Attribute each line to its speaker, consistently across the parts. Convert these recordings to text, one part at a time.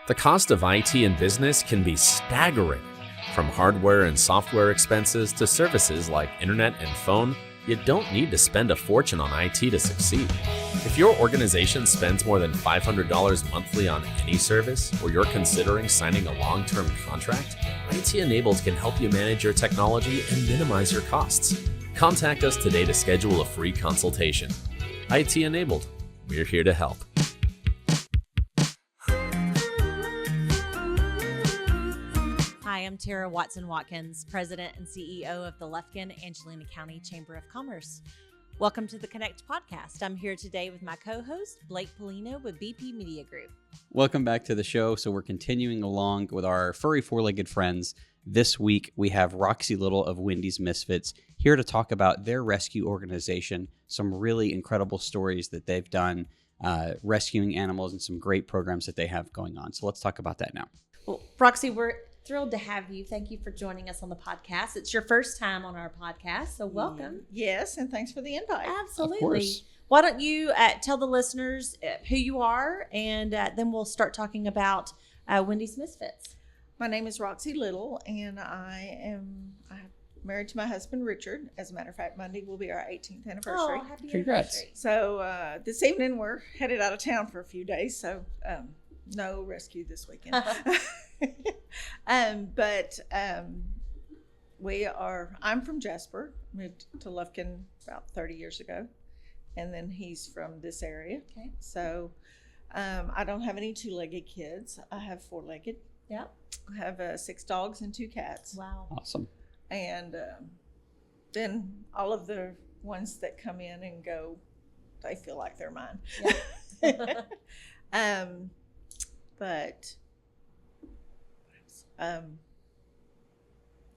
Speaker 1: The cost of IT in business can be staggering. From hardware and software expenses to services like internet and phone, you don't need to spend a fortune on IT to succeed. If your organization spends more than $500 monthly on any service, or you're considering signing a long-term contract, IT Enabled can help you manage your technology and minimize your costs. Contact us today to schedule a free consultation. IT Enabled, we're here to help.
Speaker 2: Hi, I'm Tara Watson-Watkins, President and CEO of the Lufkin, Angelina County Chamber of Commerce. Welcome to the Connect podcast. I'm here today with my co-host, Blake Pollino with BP Media Group.
Speaker 3: Welcome back to the show. So we're continuing along with our furry four-legged friends. This week, we have Roxie Little of Wendy's Misfits here to talk about their rescue organization, some really incredible stories that they've done rescuing animals, and some great programs that they have going on. So let's talk about that now.
Speaker 2: Well, Roxie, we're thrilled to have you. Thank you for joining us on the podcast. It's your first time on our podcast, so welcome.
Speaker 4: Yes, and thanks for the invite.
Speaker 2: Absolutely.
Speaker 3: Of course.
Speaker 2: Why don't you tell the listeners who you are, and then we'll start talking about Wendy's Misfits.
Speaker 4: My name is Roxie Little, and I'm married to my husband, Richard. As a matter of fact, Monday will be our 18th anniversary.
Speaker 2: Oh, happy
Speaker 3: Congrats.
Speaker 2: anniversary.
Speaker 4: So this evening we're headed out of town for a few days, so no rescue this weekend. I'm from Jasper, moved to Lufkin about 30 years ago, and then he's from this area.
Speaker 2: Okay.
Speaker 4: So I don't have any two-legged kids. I have four-legged.
Speaker 2: Yep.
Speaker 4: I have 6 dogs and 2 cats.
Speaker 2: Wow.
Speaker 3: Awesome.
Speaker 4: And then all of the ones that come in and go, they feel like they're mine.
Speaker 2: Yeah.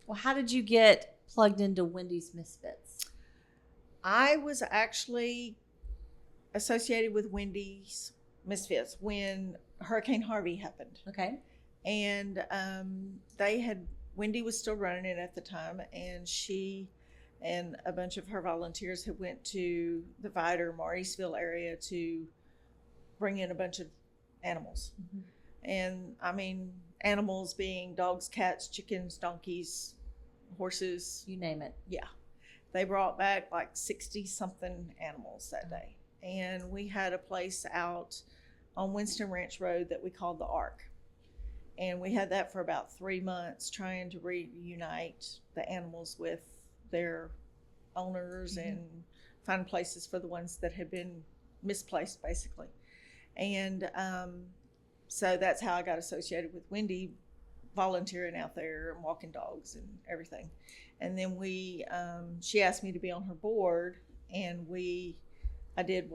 Speaker 2: Well, how did you get plugged into Wendy's Misfits?
Speaker 4: I was actually associated with Wendy's Misfits when Hurricane Harvey happened.
Speaker 2: Okay.
Speaker 4: And Wendy was still running it at the time, and she and a bunch of her volunteers had went to the Vidor, Mauriceville area to bring in a bunch of animals.
Speaker 2: Mm-hmm.
Speaker 4: And I mean, animals being dogs, cats, chickens, donkeys, horses.
Speaker 2: You name it.
Speaker 4: Yeah. They brought back like 60 something animals that day. And we had a place out on Winston Ranch Road that we called the Ark. And we had that for about 3 months, trying to reunite the animals with their owners and find places for the ones that had been misplaced, basically. And so that's how I got associated with Wendy, volunteering out there and walking dogs and everything. And then she asked me to be on her board, and I did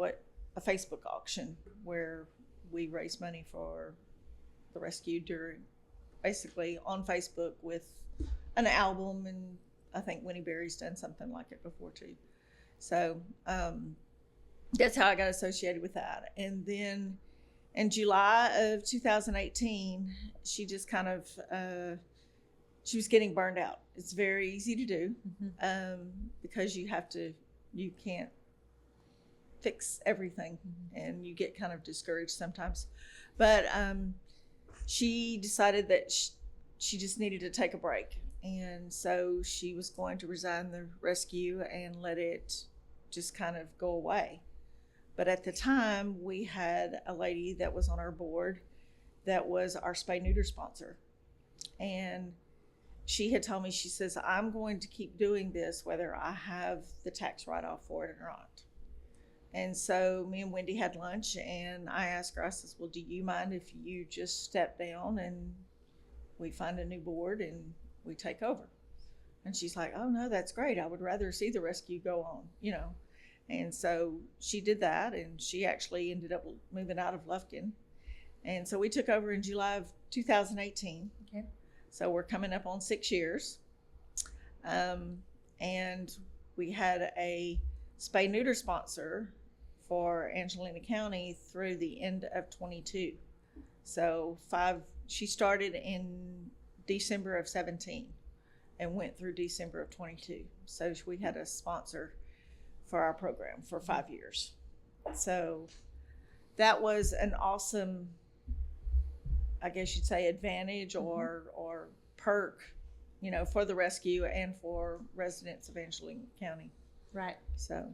Speaker 4: a Facebook auction where we raised money for the rescue basically on Facebook with an album, and I think Winnie Berry's done something like it before too. So that's how I got associated with that. And then in July of 2018, she just kind of she was getting burned out. It's very easy to do because you can't fix everything, and you get kind of discouraged sometimes. But she decided that she just needed to take a break. And so she was going to resign the rescue and let it just kind of go away. But at the time, we had a lady that was on our board that was our spay-neuter sponsor. And she had told me, she says, I'm going to keep doing this whether I have the tax write-off for it or not. And so me and Wendy had lunch, and I asked her, I says, well, do you mind if you just step down and we find a new board and we take over? And she's like, oh no, that's great. I would rather see the rescue go on, And so she did that, and she actually ended up moving out of Lufkin. And so we took over in July of 2018.
Speaker 2: Okay.
Speaker 4: So we're coming up on 6 years. And we had a spay-neuter sponsor for Angelina County through the end of 22. So she started in December of 17 and went through December of 22. So we had a sponsor for our program for 5 years. So that was an awesome I guess you'd say, advantage or perk, for the rescue and for residents of Angelina County.
Speaker 2: Right.
Speaker 4: So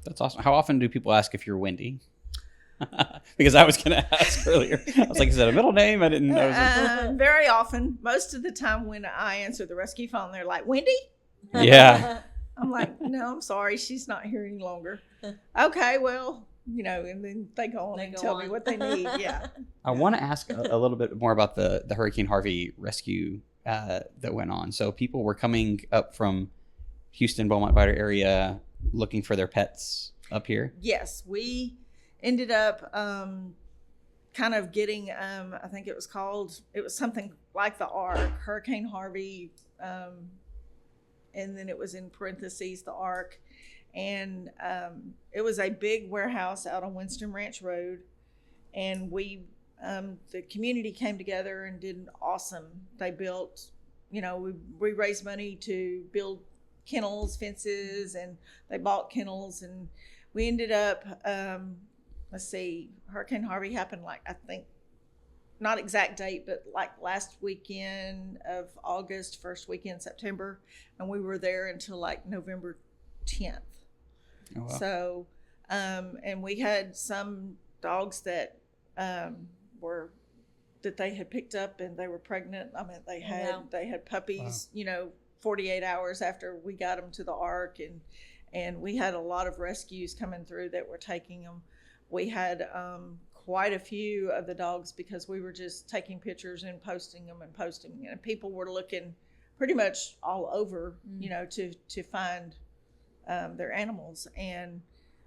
Speaker 3: That's awesome. How often do people ask if you're Wendy? Because I was going to ask earlier. I was like, is that a middle name? I didn't know.
Speaker 4: Very often. Most of the time when I answer the rescue phone, they're like, Wendy?
Speaker 3: Yeah.
Speaker 4: I'm like, no, I'm sorry. She's not here any longer. Okay, well, and then they go on and tell me what they need. Yeah.
Speaker 3: I want to ask a little bit more about the Hurricane Harvey rescue that went on. So people were coming up from Houston, Beaumont, Vider area looking for their pets up here.
Speaker 4: Yes, we ended up kind of getting, I think it was something like the Ark, Hurricane Harvey, and then it was in parentheses, the Ark. And it was a big warehouse out on Winston Ranch Road. And we, the community came together and did awesome. They built, we raised money to build kennels, fences, and they bought kennels. And we ended up, Hurricane Harvey happened I think, not exact date, but last weekend of August, first weekend September. And we were there until November 10th. Oh, wow. So, and we had some dogs that that they had picked up and they were pregnant. I mean, they had puppies, wow. 48 hours after we got them to the Ark, and we had a lot of rescues coming through that were taking them. We had quite a few of the dogs because we were just taking pictures and posting them, and people were looking pretty much all over, to find their animals, and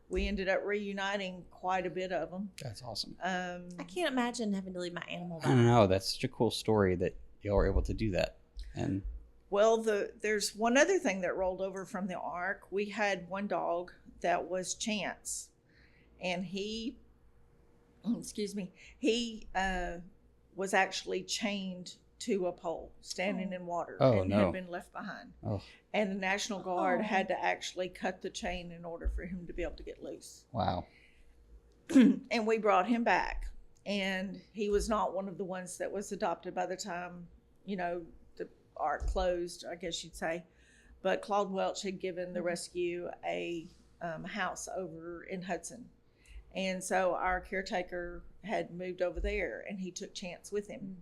Speaker 4: we ended up reuniting quite a bit of them.
Speaker 3: That's awesome.
Speaker 2: I can't imagine having to leave my animal
Speaker 3: I don't know. That's such a cool story that y'all were able to do that. And
Speaker 4: well, there's one other thing that rolled over from the Ark. We had one dog that was Chance, and he was actually chained to a pole standing in water had been left behind. Oh. And the National Guard had to actually cut the chain in order for him to be able to get loose.
Speaker 3: Wow.
Speaker 4: And we brought him back, and he was not one of the ones that was adopted by the time, the Ark closed, I guess you'd say. But Claude Welch had given the rescue a house over in Hudson. And so our caretaker had moved over there, and he took Chance with him.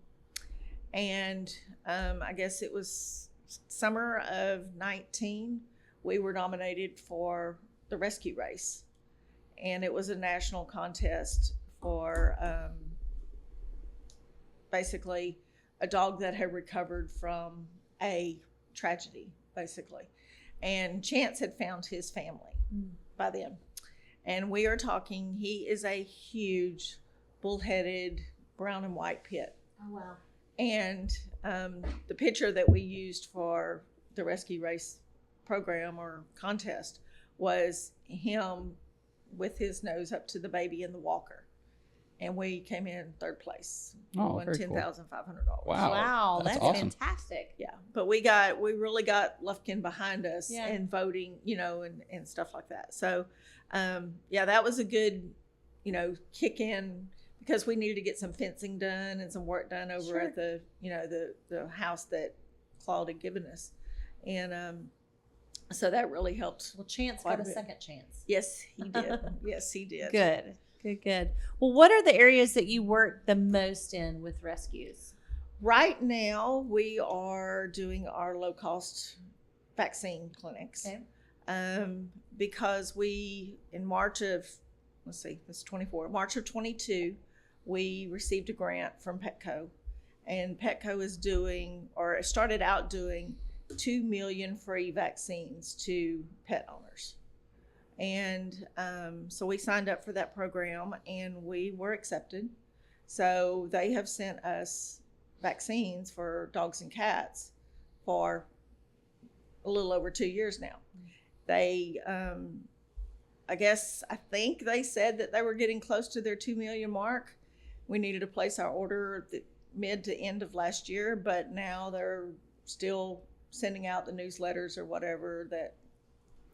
Speaker 4: And I guess it was summer of 19, we were nominated for the rescue race. And it was a national contest for basically a dog that had recovered from a tragedy, basically. And Chance had found his family by then. And we are talking, he is a huge bullheaded brown and white pit.
Speaker 2: Oh, wow.
Speaker 4: And the picture that we used for the rescue race program or contest was him with his nose up to the baby in the walker. And we came in third place. Won $10,500.
Speaker 2: Wow, that's
Speaker 3: awesome.
Speaker 2: Fantastic.
Speaker 4: Yeah, but we really got Lufkin behind us and voting, and stuff like that. So, that was a good, kick in, because we needed to get some fencing done and some work done over at the, the house that Claude had given us. And so that really helped.
Speaker 2: Well, Chance got a second chance.
Speaker 4: Yes, he did. Yes, he did.
Speaker 2: Good. Well, what are the areas that you work the most in with rescues?
Speaker 4: Right now, we are doing our low-cost vaccine clinics. Okay. Because in March of 22, we received a grant from Petco, and Petco is started out doing 2 million free vaccines to pet owners. And so we signed up for that program, and we were accepted. So they have sent us vaccines for dogs and cats for a little over 2 years now. They, I think they said that they were getting close to their 2 million mark. We needed to place our order at the mid to end of last year, but now they're still sending out the newsletters or whatever that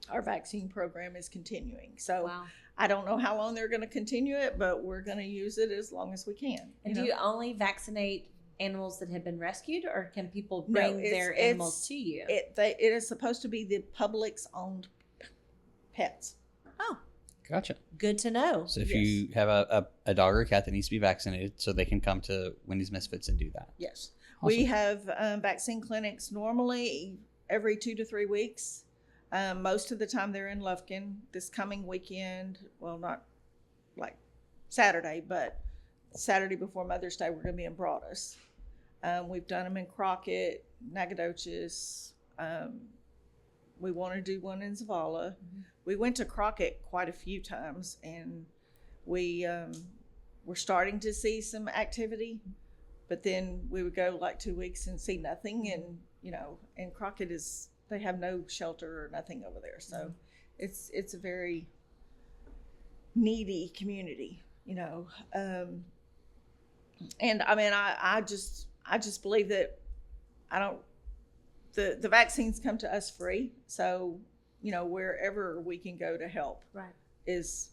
Speaker 4: our vaccine program is continuing. So
Speaker 2: Wow.
Speaker 4: I don't know how long they're going to continue it, but we're going to use it as long as we can.
Speaker 2: And do
Speaker 4: know?
Speaker 2: you only vaccinate animals that have been rescued, or can people
Speaker 4: No,
Speaker 2: bring their animals to you?
Speaker 4: It is supposed to be the public's owned pets.
Speaker 2: Oh,
Speaker 3: Gotcha.
Speaker 2: good to know.
Speaker 3: So if
Speaker 4: Yes.
Speaker 3: you have a dog or a cat that needs to be vaccinated, so they can come to Wendy's Misfits and do that.
Speaker 4: Yes.
Speaker 3: Awesome.
Speaker 4: We have vaccine clinics normally every 2 to 3 weeks. Most of the time they're in Lufkin. This coming weekend, well, not like Saturday, but Saturday before Mother's Day, we're going to be in Broadus. We've done them in Crockett, Nacogdoches. We want to do one in Zavala.
Speaker 2: Mm-hmm.
Speaker 4: We went to Crockett quite a few times, and we're starting to see some activity, but then we would go like 2 weeks and see nothing. And, and Crockett they have no shelter or nothing over there. So it's a very needy community, and I mean, I just believe that the vaccines come to us free. So, wherever we can go to help
Speaker 2: Right.
Speaker 4: is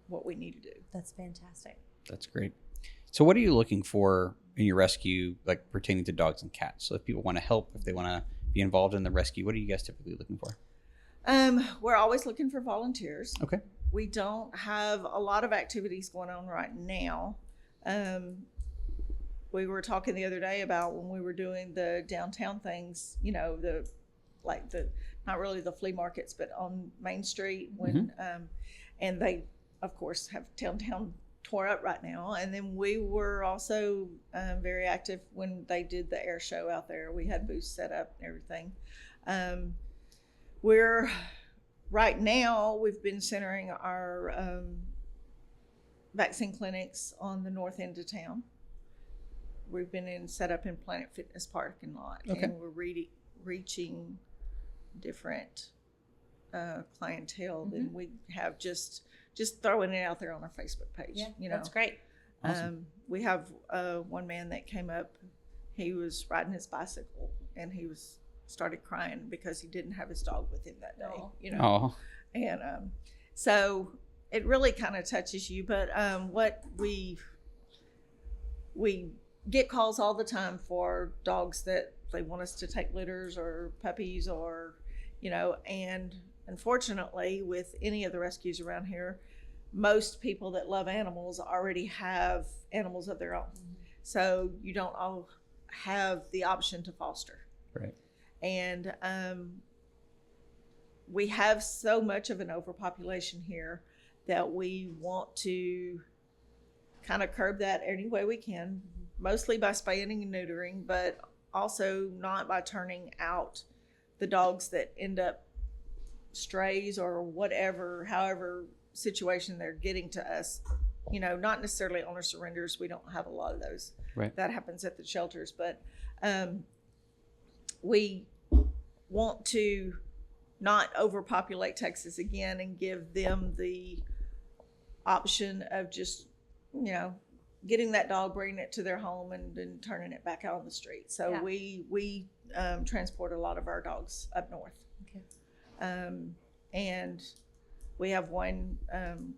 Speaker 4: what we need to do.
Speaker 2: That's fantastic.
Speaker 3: That's great. So what are you looking for in your rescue, like pertaining to dogs and cats? So if people want to help, if they want to be involved in the rescue, what are you guys typically looking for?
Speaker 4: We're always looking for volunteers.
Speaker 3: Okay.
Speaker 4: We don't have a lot of activities going on right now. We were talking the other day about when we were doing the downtown things, not really the flea markets, but on Main Street when, and they of course have downtown tore up right now. And then we were also very active when they did the air show out there. We had booths set up and everything. Right now, we've been centering our vaccine clinics on the north end of town. We've been set up in Planet Fitness parking lot,
Speaker 3: Okay.
Speaker 4: and we're reaching different clientele than we have just throwing it out there on our Facebook page.
Speaker 2: Yeah, that's great.
Speaker 3: Awesome.
Speaker 4: We have one man that came up. He was riding his bicycle, and he started crying because he didn't have his dog with him that day.
Speaker 3: Oh,
Speaker 4: And so it really kind of touches you. But what we get calls all the time for dogs that they want us to take litters or puppies or, and unfortunately with any of the rescues around here, most people that love animals already have animals of their own. So you don't all have the option to foster.
Speaker 3: right.
Speaker 4: And we have so much of an overpopulation here that we want to kind of curb that any way we can, mostly by spaying and neutering, but also not by turning out the dogs that end up strays or whatever, however situation they're getting to us. Not necessarily owner surrenders. We don't have a lot of those.
Speaker 3: Right.
Speaker 4: That happens at the shelters, but we want to not overpopulate Texas again and give them the option of just, getting that dog, bringing it to their home, and then turning it back out on the street. So
Speaker 2: Yeah.
Speaker 4: we transport a lot of our dogs up north.
Speaker 2: Okay.
Speaker 4: And we have one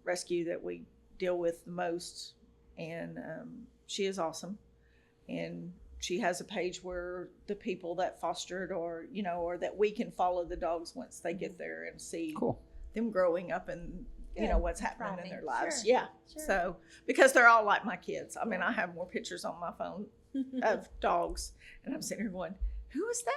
Speaker 4: rescue that we deal with the most, and she is awesome. And she has a page where the people that fostered or that we can follow the dogs once they get there and see
Speaker 3: Cool.
Speaker 4: them growing up and
Speaker 2: Good.
Speaker 4: what's happening in their lives.
Speaker 2: Sure.
Speaker 4: Yeah.
Speaker 2: Sure.
Speaker 4: So because they're all like my kids. I mean, I have more pictures on my phone of dogs, and I'm sitting here going, who is that?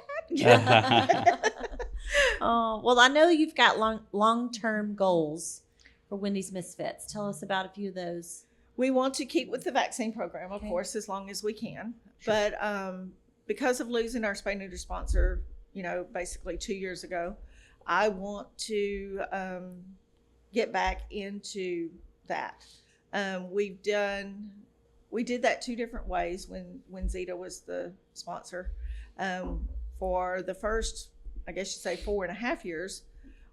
Speaker 2: Oh, well, I know you've got long-term goals for Wendy's Misfits. Tell us about a few of those.
Speaker 4: We want to keep with the vaccine program, of
Speaker 2: Okay.
Speaker 4: course, as long as we can. But because of losing our spay neuter sponsor, basically 2 years ago, I want to get back into that. We did that 2 different ways when Zeta was the sponsor. For the first, I guess you'd say 4.5 years,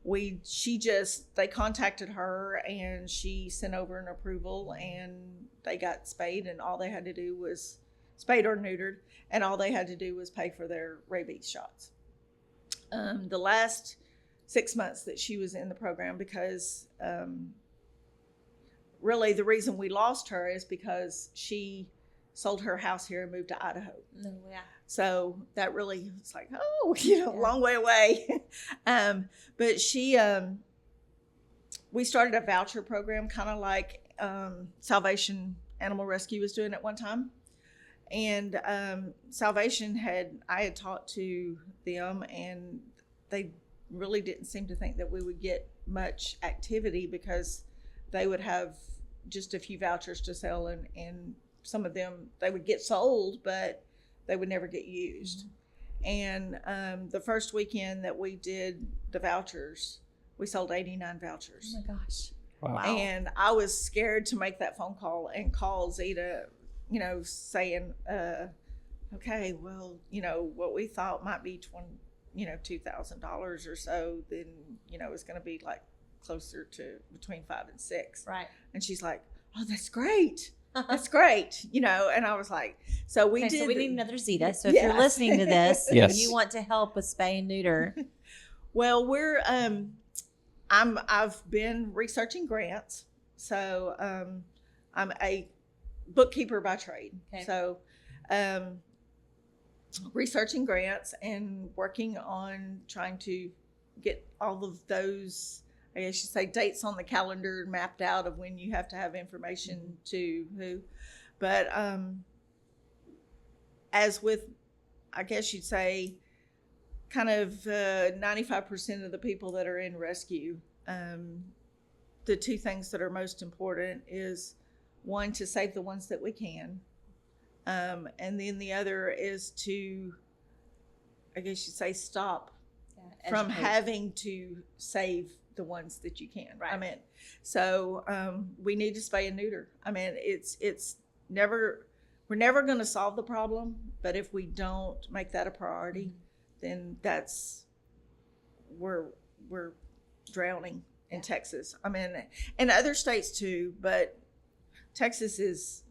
Speaker 4: they contacted her and she sent over an approval and they got spayed, and all they had to do was spayed or neutered, and all they had to do was pay for their rabies shots. The last 6 months that she was in the program, because really the reason we lost her is because she sold her house here and moved to Idaho.
Speaker 2: No, yeah.
Speaker 4: So that really, it's like, long way away. But we started a voucher program, kind of like Salvation Animal Rescue was doing at one time. And Salvation I had talked to them, and they really didn't seem to think that we would get much activity, because they would have just a few vouchers to sell, and some of them, they would get sold, but they would never get used. And the first weekend that we did the vouchers, we sold 89 vouchers.
Speaker 2: Oh my gosh.
Speaker 3: Wow.
Speaker 4: And I was scared to make that phone call and call Zeta, saying, okay, well, what we thought might be $2,000 or so, then, it's going to be like closer to between 5 and 6.
Speaker 2: Right.
Speaker 4: And she's like, oh, that's great. That's great. And I was like, so we did.
Speaker 2: So we need another Zeta. So if you're listening to this,
Speaker 3: Yes.
Speaker 2: and you want to help with spay and neuter.
Speaker 4: Well, we're, I've been researching grants. So, I'm a bookkeeper by trade.
Speaker 2: Okay.
Speaker 4: So, researching grants and working on trying to get all of those, I guess you say, dates on the calendar mapped out of when you have to have information to who. But as with, I guess you'd say, kind of 95% of the people that are in rescue, the two things that are most important is, one, to save the ones that we can. And then the other is to, I guess you'd say, stop from having to save the ones that you can.
Speaker 2: Right.
Speaker 4: So we need to spay and neuter. It's never, we're never going to solve the problem, but if we don't make that a priority, then we're drowning in Texas. And other states too, but Texas is,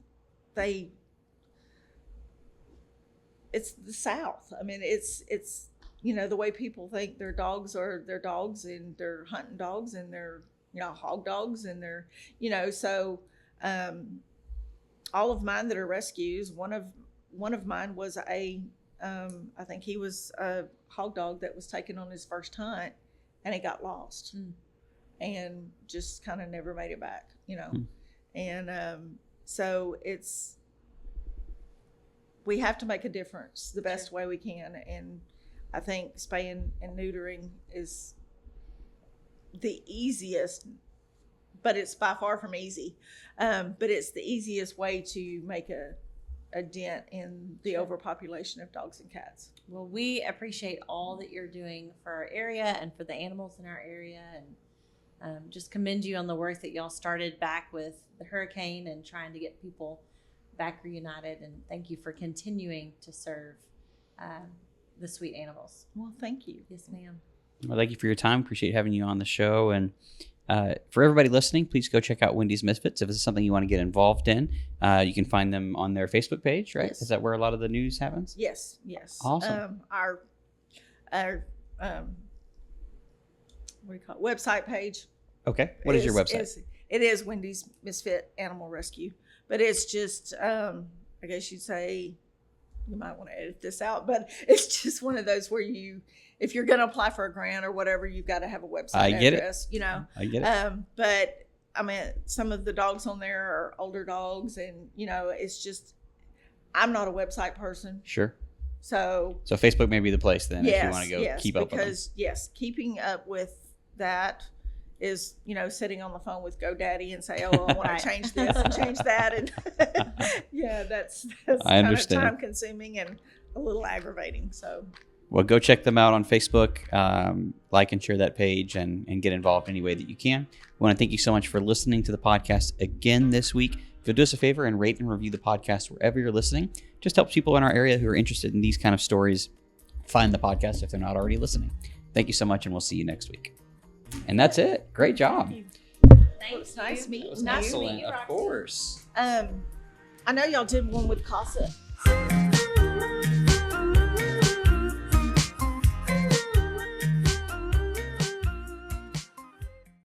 Speaker 4: it's the South. It's the way people think their dogs are their dogs, and they're hunting dogs, and they're, hog dogs, and they're, so all of mine that are rescues, one of mine was I think he was a hog dog that was taken on his first hunt, and he got lost and just kind of never made it back, And so we have to make a difference the best way we can. And I think spaying and neutering is the easiest, but it's by far from easy. But it's the easiest way to make a dent in the overpopulation of dogs and cats.
Speaker 2: Well, we appreciate all that you're doing for our area and for the animals in our area, and just commend you on the work that y'all started back with the hurricane and trying to get people back reunited. And thank you for continuing to serve the sweet animals.
Speaker 4: Well, thank you.
Speaker 2: Yes, ma'am.
Speaker 3: Well, thank you for your time. Appreciate having you on the show. And for everybody listening, please go check out Wendy's Misfits. If this is something you want to get involved in, you can find them on their Facebook page, right?
Speaker 4: Yes.
Speaker 3: Is that where a lot of the news happens?
Speaker 4: Yes.
Speaker 3: Awesome.
Speaker 4: Our what do you call it? Website page.
Speaker 3: Okay. What is your website?
Speaker 4: It is Wendy's Misfit Animal Rescue, but it's just, I guess you'd say, you might want to edit this out, but it's just one of those where if you're going to apply for a grant or whatever, you've got to have a website address,
Speaker 3: I get it.
Speaker 4: But some of the dogs on there are older dogs, and, it's just, I'm not a website person.
Speaker 3: Sure.
Speaker 4: So
Speaker 3: Facebook may be the place then if you want to go keep up with them.
Speaker 4: Yes, keeping up with that is, sitting on the phone with GoDaddy and say, oh, I want to change this and change that. And that's
Speaker 3: I
Speaker 4: kind
Speaker 3: understand.
Speaker 4: of time consuming and a little aggravating. So,
Speaker 3: well, go check them out on Facebook, like and share that page, and get involved any way that you can. We want to thank you so much for listening to the podcast again this week. If you'll do us a favor and rate and review the podcast wherever you're listening, just helps people in our area who are interested in these kind of stories find the podcast if they're not already listening. Thank you so much, and we'll see you next week. And that's it. Great job.
Speaker 4: Thanks. Nice meeting you.
Speaker 3: Excellent, of course.
Speaker 4: I know y'all did one with Casa.